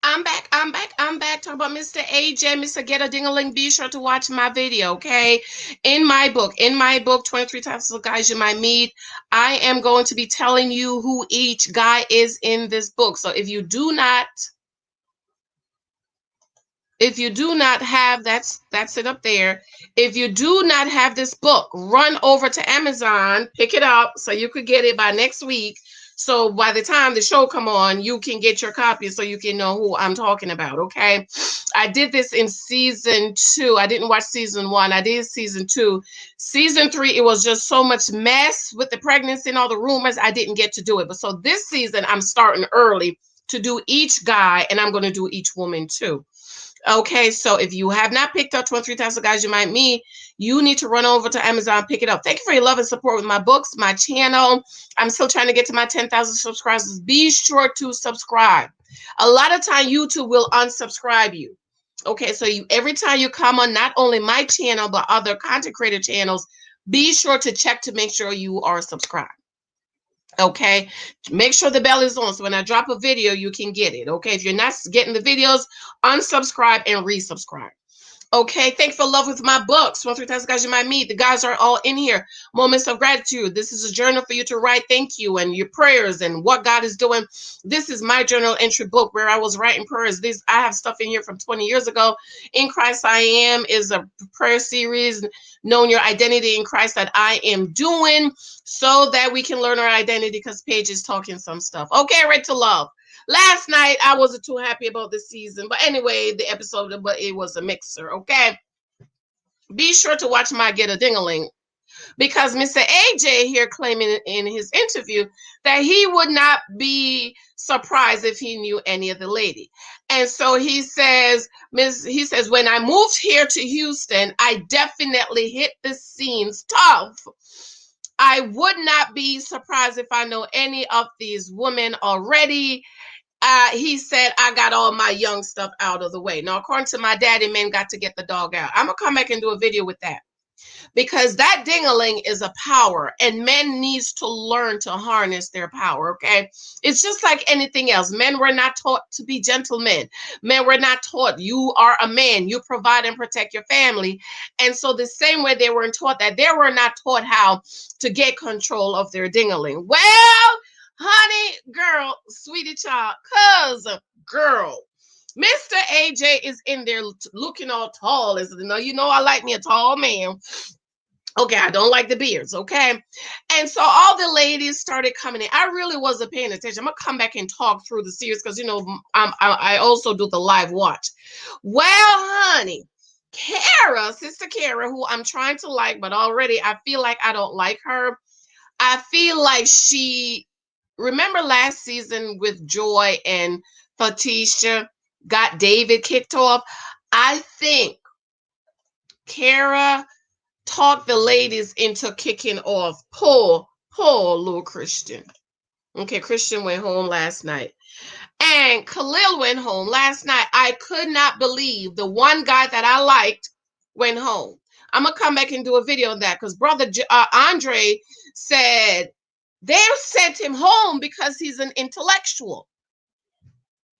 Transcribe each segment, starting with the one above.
I'm back. Talking about Mr. AJ, Mr. Get a Dingaling. Be sure to watch my video, okay? In my book, 23 Types of Guys You Might Meet, I am going to be telling you who each guy is in this book. So if you do not have that's it up there. If you do not have this book, run over to Amazon, pick it up so you could get it by next week. So by the time the show come on, you can get your copy so you can know who I'm talking about, okay? I did this in season 2. I didn't watch season 1. I did season 2. Season 3, it was just so much mess with the pregnancy and all the rumors. I didn't get to do it. But so this season I'm starting early to do each guy, and I'm going to do each woman too. Okay, so if you have not picked up 23 Types of Guys You Might Meet, you need to run over to Amazon, pick it up. Thank you for your love and support with my books, my channel. I'm still trying to get to my 10,000 subscribers. Be sure to subscribe. A lot of time YouTube will unsubscribe you. Okay, so every time you come on not only my channel, but other content creator channels, be sure to check to make sure you are subscribed. Okay, make sure the bell is on so when I drop a video you can get it. Okay, if you're not getting the videos, unsubscribe and resubscribe. Okay, thanks for love with my books. 1-3 guys you might meet. The guys are all in here. Moments of gratitude. This is a journal for you to write thank you and your prayers and what God is doing. This is my journal entry book where I was writing prayers. I have stuff in here from 20 years ago. In Christ I Am is a prayer series, knowing your identity in Christ, that I am doing so that we can learn our identity, because Paige is talking some stuff. Okay, right to love. Last night I wasn't too happy about the season, but anyway, the episode, but it was a mixer. Okay, be sure to watch my Get a Dingaling, because Mr. AJ here claiming in his interview that he would not be surprised if he knew any of the lady. And so he says, when I moved here to Houston, I definitely hit the scenes tough. I would not be surprised if I know any of these women already. He said, I got all my young stuff out of the way. Now, according to my daddy, men got to get the dog out. I'm going to come back and do a video with that, because that dingaling is a power, and men needs to learn to harness their power. Okay, it's just like anything else. Men were not taught to be gentlemen. Men were not taught you are a man, you provide and protect your family. And so the same way they weren't taught that, they were not taught how to get control of their dingaling. Well, honey, girl, sweetie child, cuz girl, Mr. AJ is in there looking all tall. I like me a tall man. Okay, I don't like the beards, okay? And so all the ladies started coming in. I really wasn't paying attention. I'm going to come back and talk through the series because, I also do the live watch. Well, honey, Sister Kara, who I'm trying to like, but already I feel like I don't like her. I feel like remember last season with Joy and Fatisha got David kicked off? I think Kara talked the ladies into kicking off poor little Christian. Okay, Christian went home last night. And Khalil went home last night. I could not believe the one guy that I liked went home. I'm going to come back and do a video on that, because Brother Andre said they sent him home because he's an intellectual.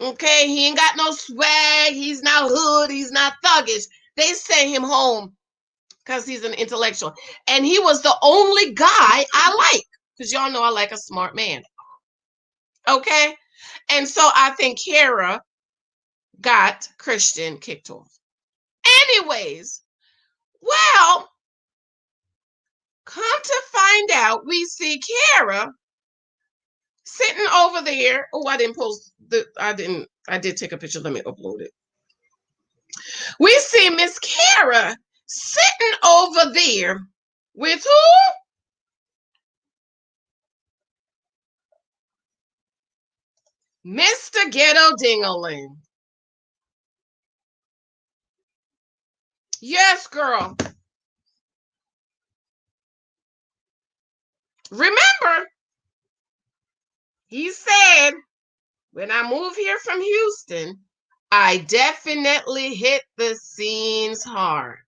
Okay, he ain't got no swag. He's not hood. He's not thuggish. They sent him home because he's an intellectual. And he was the only guy I like, because y'all know I like a smart man. Okay? And so I think Kara got Christian kicked off. Anyways, well, come to find out, we see Kara sitting over there. Oh, I did take a picture. Let me upload it. We see Miss Kara sitting over there with who? Mr. Ghetto Dingaling. Yes, girl. Remember, he said, when I moved here from Houston, I definitely hit the scenes hard.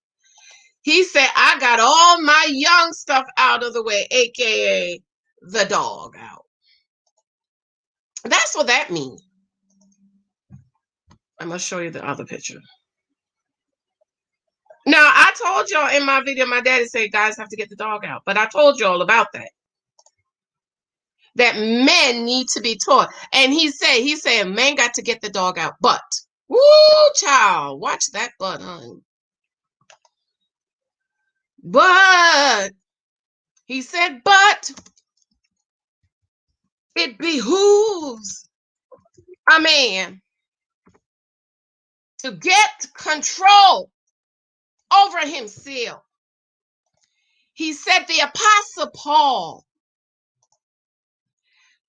He said, I got all my young stuff out of the way, aka the dog out. That's what that means. I'm gonna show you the other picture. Now, I told y'all in my video, my daddy said guys have to get the dog out, but I told y'all about that. That men need to be taught. And he said men got to get the dog out. But, woo, child, watch that butt, honey. But, he said, but it behooves a man to get control over himself. He said the Apostle Paul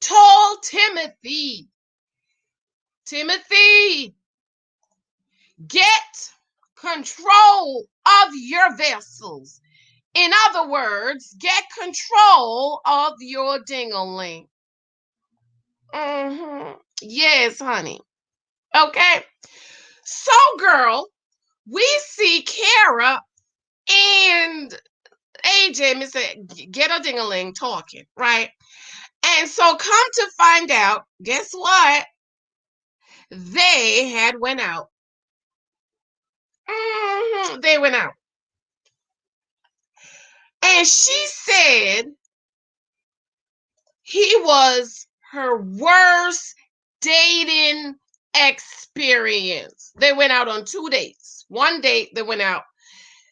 told Timothy, get control of your vessels. In other words, get control of your dingaling. Yes, honey. Okay. So, girl, we see Kara and AJ, Mr. Ghetto Dingaling, talking, right? And so come to find out, guess what? They had went out. They went out. And she said he was her worst dating experience. They went out on 2 dates. One date they went out.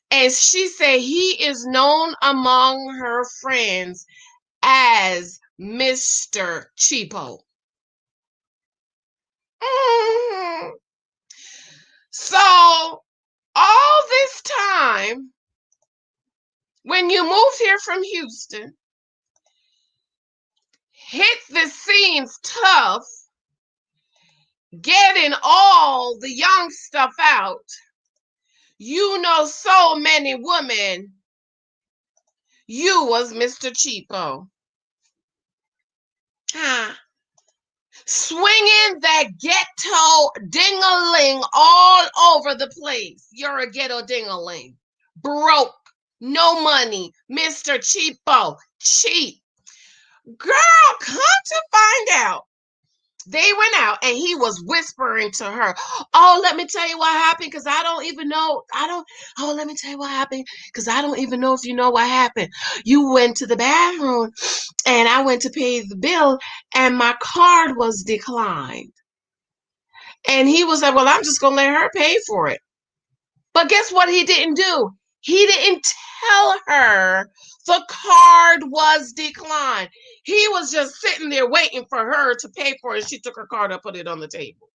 And she said he is known among her friends as Mr. Cheapo. So all this time, when you moved here from Houston, hit the scenes tough, getting all the young stuff out. You know so many women. You was Mr. Cheapo. Swinging that ghetto dingaling all over the place. You're a ghetto dingaling. Broke. No money. Mr. Cheapo. Cheap. Girl, come to find out. They went out and he was whispering to her, oh, let me tell you what happened because I don't even know. Let me tell you what happened because I don't even know if you know what happened. You went to the bathroom and I went to pay the bill and my card was declined. And he was like, well, I'm just going to let her pay for it. But guess what he didn't do? He didn't tell her the card was declined. He was just sitting there waiting for her to pay for it. She took her card and put it on the table.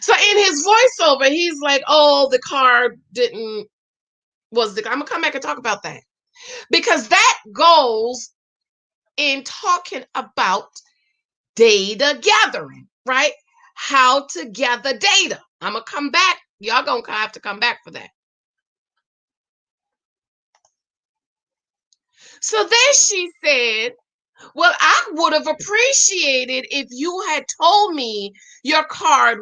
So in his voiceover, he's like, oh, the card was I'm going to come back and talk about that. Because that goes in talking about data gathering, right? How to gather data. I'm going to come back. Y'all going to have to come back for that. So then she said, well, I would have appreciated if you had told me your card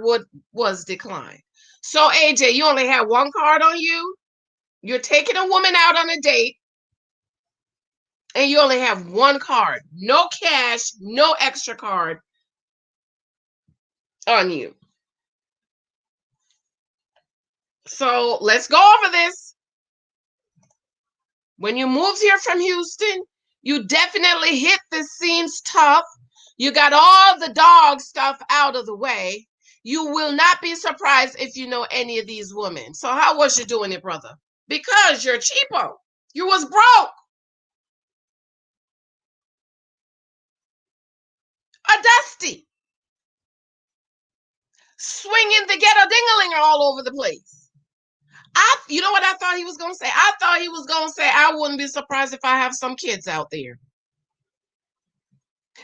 was declined. So AJ, you only had one card on you. You're taking a woman out on a date and you only have one card. No cash, no extra card on you. So let's go over this. When you moved here from Houston, you definitely hit the scenes tough. You got all the dog stuff out of the way. You will not be surprised if you know any of these women. So how was you doing it, brother? Because you're cheapo. You was broke. A dusty. Swinging the ghetto dingaling all over the place. You know what I thought he was going to say? I thought he was going to say, I wouldn't be surprised if I have some kids out there.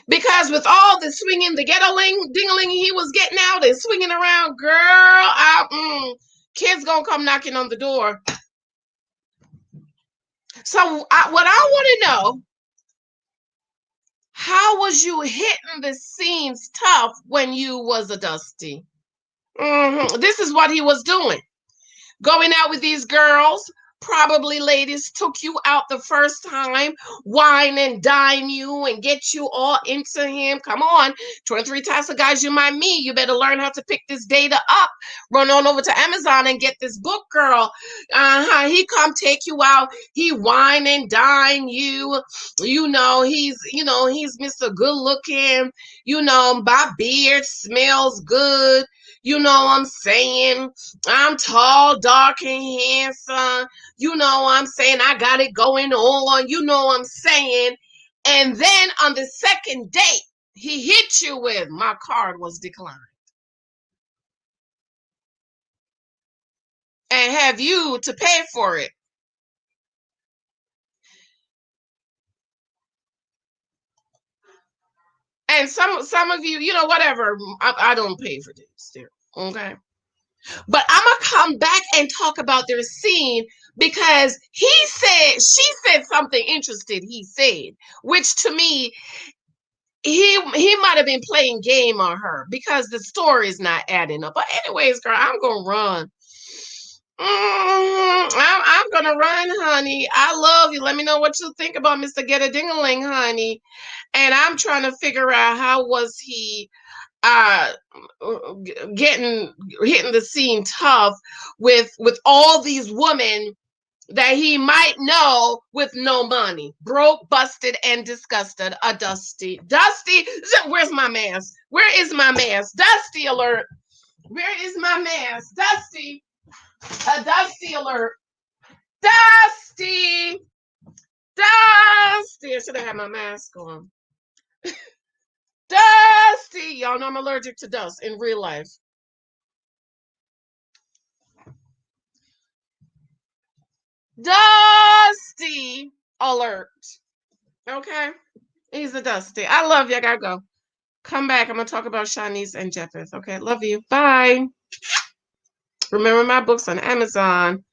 Because with all the swinging, the ghetto dingaling he was getting out and swinging around, girl, kids going to come knocking on the door. So what I want to know, how was you hitting the scenes tough when you was a dusty? This is what he was doing. Going out with these girls, probably, ladies, took you out the first time, wine and dine you and get you all into him. Come on, 23 types of guys you might meet. You better learn how to pick this data up. Run on over to Amazon and get this book, girl. He come take you out. He wine and dine you. He's Mr. Good looking. My beard smells good. You know what I'm saying? I'm tall, dark, and handsome. You know what I'm saying? I got it going on. You know what I'm saying? And then on the second date, he hit you with, my card was declined. And have you to pay for it. And some of you, whatever, I don't pay for this there. Okay. But I'm gonna come back and talk about their scene because she said something interesting. He said, which to me, he might have been playing game on her because the story is not adding up. But anyways, girl, I'm gonna run. I'm gonna run, honey. I love you. Let me know what you think about Mr. Get a Dingaling, honey. And I'm trying to figure out how was he uh hitting the scene tough with all these women that he might know with no money, broke, busted, and disgusted. A Dusty. Where's my mask? Where is my mask? Dusty alert. Where is my mask? Dusty. A Dusty alert. Dusty. Dusty. I should have had my mask on. Dusty. Y'all know I'm allergic to dust in real life. Dusty alert. Okay. He's a Dusty. I love you. I gotta go. Come back. I'm gonna talk about Shanice and Jepheth. Okay. Love you. Bye. Remember my books on Amazon.